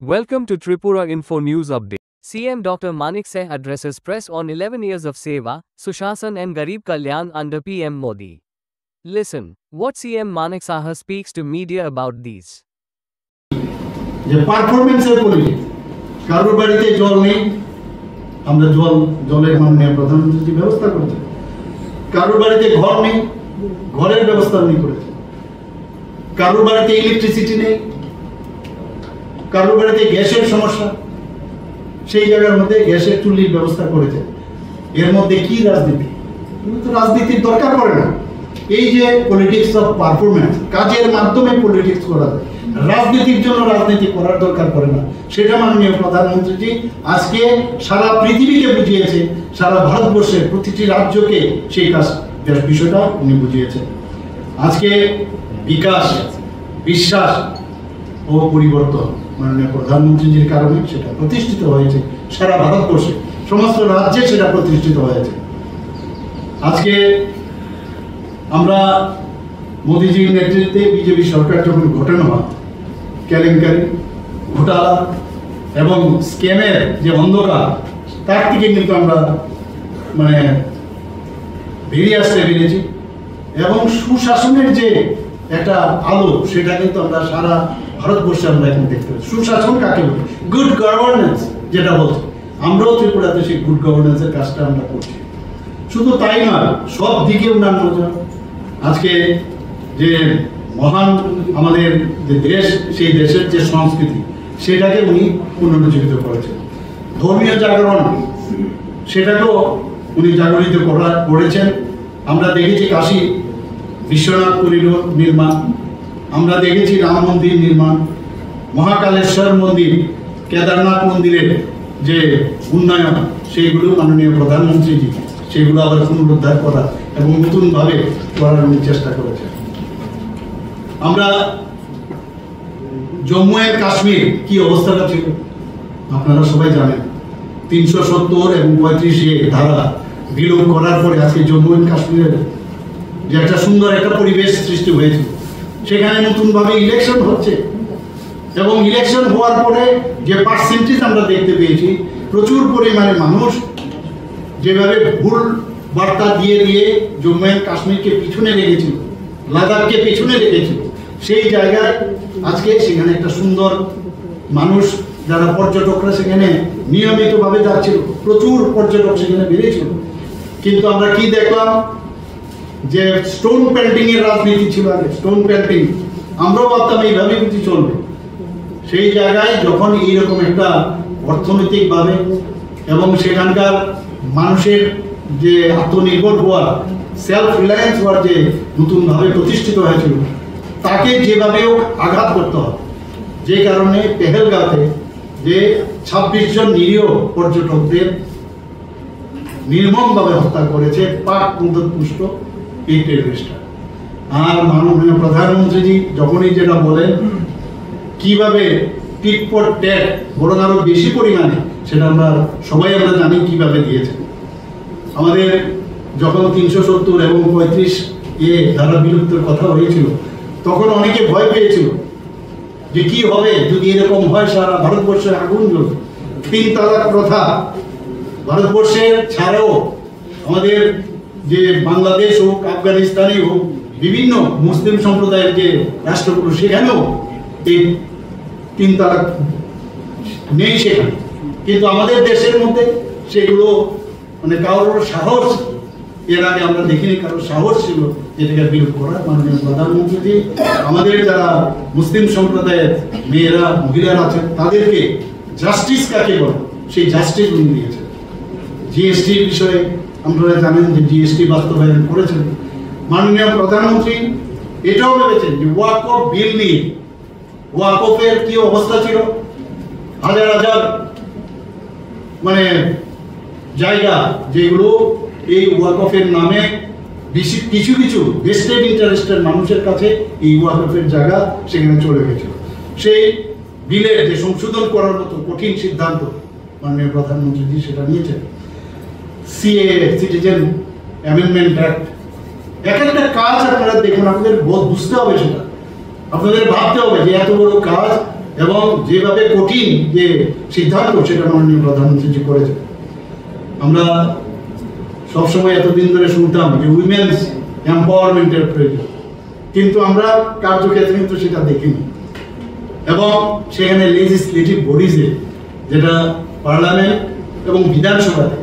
Welcome to Tripura Info News Update. CM Dr. Manik Seh addresses press on 11 years of Seva, Sushasan and Garib Kalyan under PM Modi. Listen, what CM Manik Saha speaks to media about these. যে পারফরম্যান্সের politics কারোর বাড়িতে জল নেই আমরা জলের মাননীয় প্রধানমন্ত্রী ব্যবস্থা করেছেন কারোর বাড়িতে ঘর নেই ঘরের ব্যবস্থা উনি করেছেন কারোর বাড়িতে ইলেকট্রিসিটি নেই কারোর বাড়িতে গ্যাসের সমস্যা সেই জায়গার মধ্যে গ্যাসের চুল্লির ব্যবস্থা করেছেন এর মধ্যে কি রাজনীতি তো রাজনীতির দরকার পড়ে না এই যে পলিটিক্স অফ পারফরম্যান্স কাজের মাধ্যমে পলিটিক্স করা যায় রাজনীতির জন্য রাজনীতি করার দরকার পড়ে না সেটা মাননীয় প্রধানমন্ত্রীজি আজকে সারা পৃথিবীকে বুঝিয়েছে সারা ভারতবর্ষের প্রতিটি রাজ্যকে সেই কাজ বিষয়টা উনি বুঝিয়েছেন আজকে বিকাশ বিশ্বাস ও পরিবর্তন মাননীয় প্রধানমন্ত্রীজির কারণে সেটা প্রতিষ্ঠিত হয়েছে সারা ভারতবর্ষে সমস্ত রাজ্যে সেটা প্রতিষ্ঠিত হয়েছে আজকে আমরা মোদিজির নেতৃত্বে বিজেপি সরকার যখন ঘটানো হয় কেলেঙ্কারি ঘোটালা এবং স্ক্যামের যে অন্ধকার তার থেকে কিন্তু আমরা বেরিয়ে আসতে পেরেছি এবং সুশাসনের যে একটা আলো সেটা কিন্তু আমরা সারা ভারতবর্ষে আমরা এখন দেখতে পাচ্ছি সুশাসন কাকে বলে গুড গভর্নেন্স যেটা বলছে আমরাও ত্রিপুরাতে সেই গুড গভর্নেন্সের কাজটা আমরা করছি শুধু তাই নয় সব দিকে উন্নয়ন নজর আজকে যে মহান আমাদের যে দেশ সেই দেশের যে সংস্কৃতি সেটাকে উনি পুনরুজ্জীবিত করেছেন ধর্মীয় জাগরণ সেটাকেও উনি জাগরিত করেছেন আমরা দেখেছি কাশী বিশ্বনাথ করিডোর নির্মাণ আমরা দেখেছি রাম মন্দির নির্মাণ মহাকালেশ্বর মন্দির কেদারনাথ মন্দিরের যে উন্নয়ন সেইগুলো মাননীয় প্রধানমন্ত্রীজি সেগুলো আবার পুনরুদ্ধার করা এবং নতুনভাবে করার উনি চেষ্টা করেছেন আমরা জম্মু এর কাশ্মীর কি অবস্থাটা ছিল আপনারা সবাই জানেন 370 এবং 35 ধারা বিলোপ করার পরে আজকে জম্মু এন্ড কাশ্মীরের যে একটা সুন্দর একটা পরিবেশ সৃষ্টি হয়েছিল সেখানে নতুনভাবে ইলেকশন হচ্ছে এবং ইলেকশন হওয়ার পরে যে পার্সেন্টেজ আমরা দেখতে পেয়েছি প্রচুর পরিমাণে মানুষ যেভাবে ভুল বার্তা দিয়ে জম্মু এন্ড কাশ্মীরকে পিছনে রেখেছিল লাদাখকে পিছনে রেখেছিল সেই জায়গায় আজকে সেখানে একটা সুন্দর মানুষ যারা পর্যটকরা সেখানে নিয়মিতভাবে যাচ্ছিল প্রচুর পর্যটক সেখানে বেড়েছিল কিন্তু আমরা কি দেখলাম যে স্টোন পেন্টিং এর রাজনীতি ছিল আগে স্টোন পেন্টিং আমরাও ভাবতাম এইভাবে কিছু চলবে সেই জায়গায় যখন এইরকম একটা অর্থনৈতিকভাবে এবং সেখানকার মানুষের যে আত্মনির্ভর হওয়ার সেলফ রিলায়েন্স হওয়ার যে নতুনভাবে প্রতিষ্ঠিত হয়েছিল তাকে যেভাবেও আঘাত করতে হবে যে কারণে পেহেলগাঁওতে যে 26 জন নিরীহ পর্যটকদের নির্মমভাবে হত্যা করেছে পাক পুষ্ট এই টেররিস্টরা আর মাননীয় প্রধানমন্ত্রীজি যখনই যেটা বলেন কিভাবে টিট ফর ট্যাট বরং আরো বেশি পরিমাণে সেটা আমরা সবাই জানি কিভাবে দিয়েছেন আমাদের যখন 370 এবং 35 ধারা বিলুপ্তের কথা হয়েছিল তখন অনেকে ভয় পেয়েছিল যে কি হবে যদি এরকম হয় সারা ভারতবর্ষে আগুন জ্বলবে 3 তালাক প্রথা ভারতবর্ষের ছাড়াও আমাদের যে বাংলাদেশ হোক আফগানিস্তানই হোক বিভিন্ন মুসলিম সম্প্রদায়ের যে রাষ্ট্রগুলো সেখানেও এই 3 তালাক নেই সেখানে কিন্তু আমাদের দেশের মধ্যে সেগুলো কারোর সাহস এর আগে আমরা দেখিনি কারোর সাহস ছিল যেটাকে বিলোপ করার মাননীয় প্রধানমন্ত্রী আমাদের যারা মুসলিম সম্প্রদায়ের মেয়েরা মহিলারা আছেন তাদেরকে জাস্টিস কাকে বলে সেই জাস্টিস উনি দিয়েছেন জিএসটির বিষয়ে আপনারা জানেন যে জিএসটি বাস্তবায়ন করেছেন মাননীয় প্রধানমন্ত্রী এটাও ভেবেছেন যে ওয়াকফ বিল নিয়ে ওয়াকফের কি অবস্থা ছিল হাজার হাজার জায়গা যেগুলো এই ওয়াকফের নামে কিছু ভেস্টেড ইন্টারেস্টের মানুষের কাছে এই ওয়াকফের জায়গা সেখানে চলে গেছিল সেই বিলের যে সংশোধন করার মতো কঠিন সিদ্ধান্ত মাননীয় প্রধানমন্ত্রী সেটা নিয়েছেন সিএএ সিটিজেন অ্যামেন্ডমেন্ট অ্যাক্ট একটা কাজ আপনারা দেখুন আপনাদের বুঝতে হবে সেটা আপনাদের ভাবতে হবে যে এত বড় কাজ এবং যেভাবে কঠিন যে সিদ্ধান্ত সেটা মাননীয় প্রধানমন্ত্রীজি করেছেন। আমরা সবসময় এতদিন ধরে শুনতাম যে উইমেন্স এম্পাওয়ারমেন্টের প্রয়োজন, কিন্তু আমরা কার্যক্ষেত্রে কিন্তু সেটা দেখিনি। এবং সেখানে লেজিসলেটিভ বডিজে, যেটা পার্লামেন্ট এবং বিধানসভাতে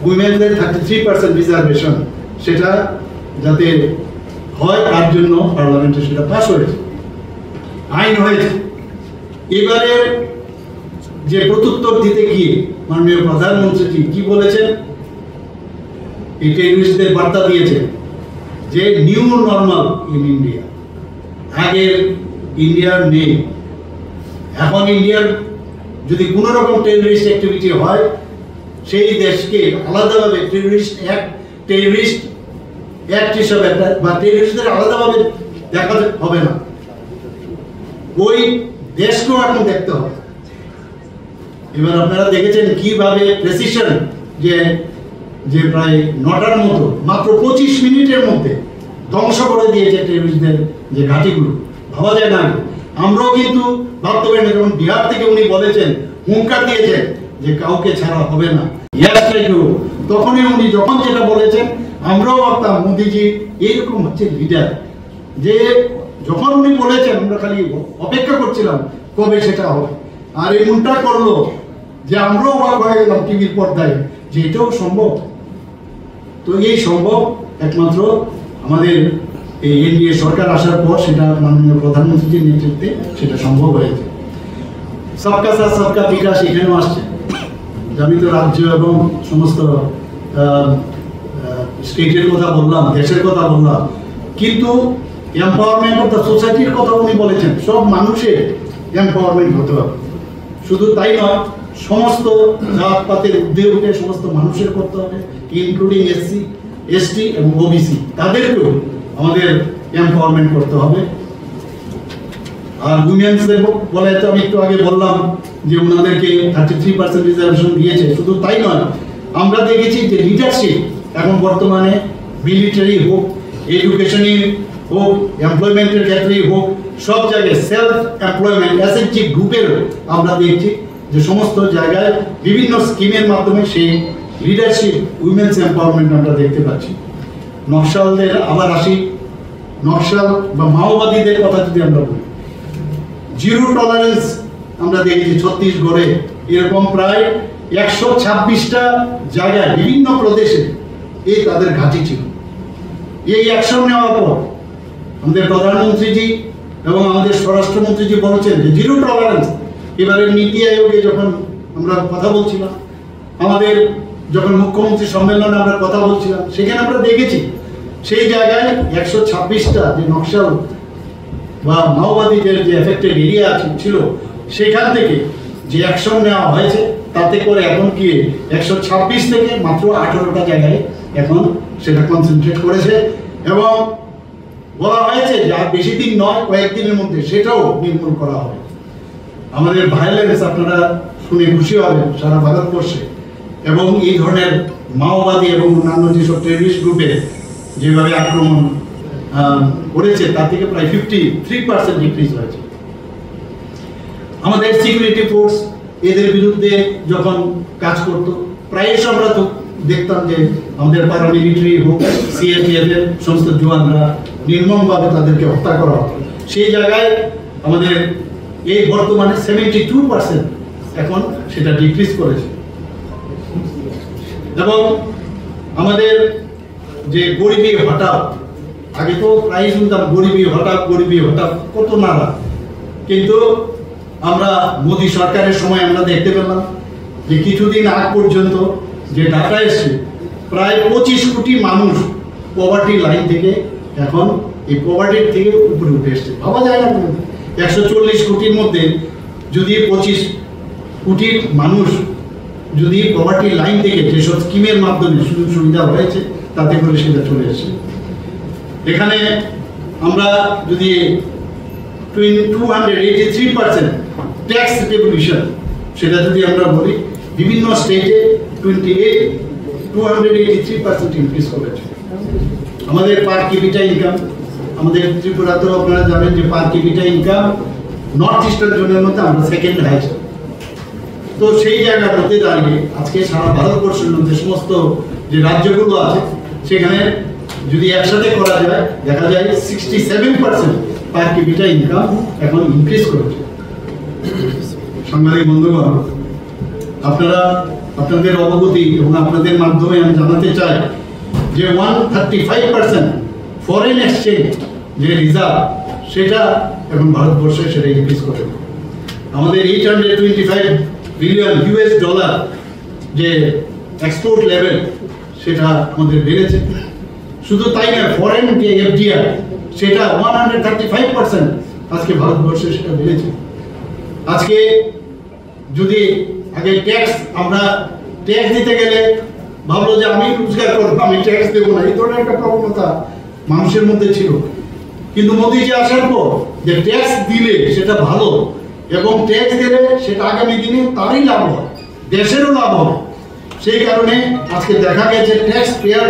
উইমেনদের 33% রিজার্ভেশন, সেটা যাতে হয় তার জন্য পার্লামেন্টে সেটা পাস হয়েছে, আইন হয়েছে। এবারে যে প্রত্যুত্তর দিতে গিয়ে মাননীয় প্রধানমন্ত্রী কি বলেছেন, এই টেররিস্টদের বার্তা দিয়েছেন যে নিউ নর্মাল ইন ইন্ডিয়া। আগের ইন্ডিয়ার নেই, এখন ইন্ডিয়ার যদি কোনো রকম টেররিস্ট অ্যাক্টিভিটি হয়, সেই দেশকে আলাদাভাবে টেররিস্ট অ্যাক্ট হিসাবে বা টেররিস্টদের আলাদাভাবে দেখা হবে না, ওই দেশকেও এখন দেখতে হবে। এবার আপনারা দেখেছেন কিভাবে প্রেসিশন যে প্রায় 9টার মতো মাত্র 25 মিনিটের মধ্যে ধ্বংস করে দিয়েছে টেররিস্টদের যে ঘাঁটিগুলো, ভাবা যায় না। আমরাও কিন্তু ভাবতে পারি না, যেমন বিহার থেকে উনি বলেছেন, হুঙ্কার দিয়েছেন যে কাউকে ছাড়া হবে না, তখনই উনি যখন যেটা বলেছেন আমরাও ভাবতাম মোদিজি এইরকম হচ্ছে লিডার, যে যখন উনি বলেছেন আমরা খালি অপেক্ষা করছিলাম কবে সেটা হবে। আর এমনটা করলো যে আমরাও অবাক হয়ে গেলাম টিভির পর্দায় যে এটাও সম্ভব। তো এই সম্ভব একমাত্র আমাদের এই এনডিএ সরকার আসার পর, সেটা মাননীয় প্রধানমন্ত্রীর নেতৃত্বে সেটা সম্ভব হয়েছে। সবকা সাথ সবকা বিকাশ এখানেও আসছে। আমি তো রাজ্য এবং সমস্ত স্টেটের কথা বললাম, দেশের কথা বললাম, কিন্তু এম্পাওয়ারমেন্ট অফ দ্য সোসাইটির কথা উনি বলেছেন। সব মানুষের এম্পাওয়ারমেন্ট হতে হবে, শুধু তাই নয়, সমস্ত জাতপাতের ঊর্ধ্বে উঠে সমস্ত মানুষের করতে হবে, ইনক্লুডিং এসসি, এসটি এবং ওবিসি, তাদেরকেও আমাদের এম্পাওয়ারমেন্ট করতে হবে। আর উইমেন্সদের বলে তো আমি একটু আগে বললাম যে ওনাদেরকে 33% রিজার্ভেশন দিয়েছে, শুধু তাই নয়, আমরা দেখেছি যে লিডারশিপ এখন বর্তমানে মিলিটারি হোক, এডুকেশনে হোক, এমপ্লয়মেন্টের ক্ষেত্রেই হোক, সব জায়গায় সেলফ এমপ্লয়মেন্ট এসএইচজি গ্রুপেরও আমরা দেখছি যে সমস্ত জায়গায় বিভিন্ন স্কিমের মাধ্যমে সেই লিডারশিপ, উইমেন্স এম্পাওয়ারমেন্ট আমরা দেখতে পাচ্ছি। নকশালদের আবার আসি, নকশাল বা মাওবাদীদের কথা যদি আমরা বলি, জিরো টলারেন্স আমরা দেখেছি ছত্তিশগড়ে, এরকম প্রায় 126টা জায়গায় বিভিন্ন প্রদেশে এই তাদের ঘাঁটি ছিল। এই অ্যাকশন নেওয়ার পর আমাদের প্রধানমন্ত্রীজি এবং আমাদের স্বরাষ্ট্রমন্ত্রীজি বলেছেন যে জিরো টলারেন্স। এবারে নীতি আয়োগে যখন আমরা কথা বলছিলাম, আমাদের যখন মুখ্যমন্ত্রী সম্মেলনে আমরা কথা বলছিলাম, সেখানে আমরা দেখেছি সেই জায়গায় 126টা যে নকশাল বা মাওবাদীদের যে এফেক্টেড এরিয়া ছিল, সেখান থেকে যে অ্যাকশন নেওয়া হয়েছে, তাতে করে এখন কি 126 থেকে মাত্র 18টা জায়গায় এখন সেটা কনসেন্ট্রেট করেছে। এবং বলা হয়েছে যে আর বেশি দিন নয়, কয়েকদিনের মধ্যে সেটাও নির্মূল করা হবে। আমাদের ভায়োলেন্স আপনারা শুনে খুশি হবেন সারা ভারতবর্ষে, এবং এই ধরনের মাওবাদী এবং অন্যান্য যেসব টেররিস্ট গ্রুপে যেভাবে আক্রমণ করেছে, তার থেকে প্রায় 53% ডিক্রিজ হয়েছে। আমাদের সিকিউরিটি ফোর্স এদের বিরুদ্ধে যখন কাজ করত, প্রায়শ আমরা তো দেখতাম যে আমাদের প্যারামিলিটারি হোক, সিআরপিএফ এর সমস্ত জওয়ানরা নির্মমভাবে তাদেরকে হত্যা করা হতো। সেই জায়গায় আমাদের এই বর্তমানে 72% এখন সেটা ডিক্রিজ করেছে। এবং আমাদের যে গরিবি হঠাৎ, আগে তো প্রায় শুনতাম গরিবি হঠাৎ কত নারা, কিন্তু আমরা মোদী সরকারের সময় আমরা দেখতে পেলাম যে কিছুদিন আগ পর্যন্ত যে ডাটা এসছে, প্রায় 25 কোটি মানুষ পভার্টি লাইন থেকে এখন এই পভার্টির থেকে উপরে উঠে এসছে। ভাবা যায় না, 140 কোটির মধ্যে যদি 25 কোটির মানুষ যদি পভার্টি লাইন থেকে যেসব স্কিমের মাধ্যমে সুযোগ সুবিধা হয়েছে, তাতে করে সেটা চলে এসছে। এখানে আমরা যদি 283% ট্যাক্স ডেভলিউশন, সেটা যদি আমরা বলি, বিভিন্ন স্টেটে 283% ইনক্রিজ করেছে। আমাদের পার ক্যাপিটা ইনকাম, আমাদের ত্রিপুরাতেও আপনারা জানেন যে পার ক্যাপিটা ইনকাম নর্থ ইস্টার্ন জোনের মধ্যে আমরা সেকেন্ড হাইস্ট। তো সেই জায়গার মধ্যে দাঁড়িয়ে আজকে সারা ভারতবর্ষের মধ্যে সমস্ত যে রাজ্যগুলো আছে সেখানে যদি একসাথে করা যায় দেখা যায় 67% পার ক্যাপিটা ইনকাম এখন ইনক্রিজ করেছে। সাংবাদিক বন্ধুগণ, আপনারা আপনাদের অবগতি এবং আপনাদের মাধ্যমে আমি জানাতে চাই যে 135% ফরেন এক্সচেঞ্জ যে রিজার্ভ সেটা এখন ভারতবর্ষে সেটা ইনক্রিজ করে। আমাদের 825 বিলিয়ন ইউএস ডলার যে এক্সপোর্ট লেভেল সেটা আমাদের বেড়েছে। শুধু তাই না, ফরেন যে এফডিআই সেটা 135% আজকে ভারতবর্ষে সেটা বেড়েছে। আজকে যদি আগে ট্যাক্স আমরা ট্যাক্স দিতে গেলে ভাবলো যে আমি রোজগার করবো, আমি ট্যাক্স দেবো না, এই ধরনের একটা প্রবণতা মানুষের মধ্যে ছিল। কিন্তু মোদিজি আসার পর যে ট্যাক্স দিলে সেটা ভালো এবং ট্যাক্স দিলে সেটা আগামী দিনে তারই লাভ হয়, দেশেরও লাভ হবে। সেই কারণে আজকে দেখা গেছে ট্যাক্স পেয়ার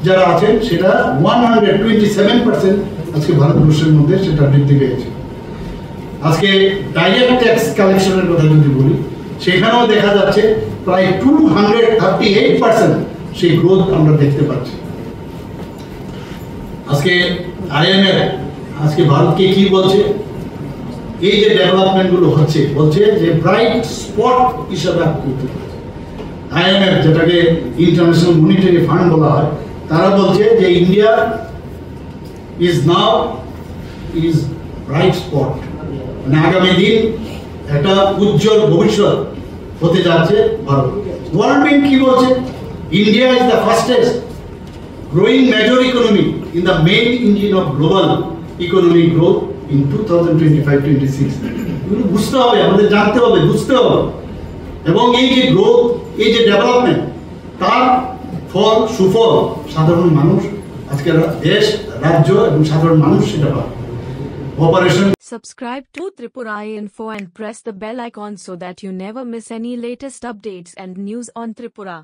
যারা আছেন সেটা 127% আজকে ভারতবর্ষের মধ্যে সেটা বৃদ্ধি পেয়েছে। আজকে ডাইরেক্ট ট্যাক্স কালেকশনের কথা যদি বলি সেখানেও দেখা যাচ্ছে প্রায় 238% সেই গ্রোথ আমরা দেখতে পাচ্ছি। আজকে আইএমএফ আজকে ভারতকে কি বলছে, এই যে ডেভেলপমেন্ট গুলো হচ্ছে বলছে যে ব্রাইট স্পট হিসাবে আইএমএফ যেটাকে ইন্টারন্যাশনাল মনিটারি ফান্ড বলা হয়, তারা বলছে যে India is now is bright spot, মানে আগামী দিন একটা উজ্জ্বল ভবিষ্যৎ হতে যাচ্ছে ভারত। ওয়ার্ল্ড ব্যাংক কি বলছে, India is the fastest growing major economy in the main engine of global economic growth in 2025-26 এগুলো বুঝতে হবে, আমাদের জানতে হবে, বুঝতে হবে। এবং এই যে গ্রোথ, এই যে ডেভেলপমেন্ট, তার ফল সুফল সাধারণ মানুষ, আজকের দেশ রাজ্য এবং সাধারণ মানুষ সেটা পাবে। Operation Subscribe to Tripura Info and press the bell icon so that you never miss any latest updates and news on Tripura.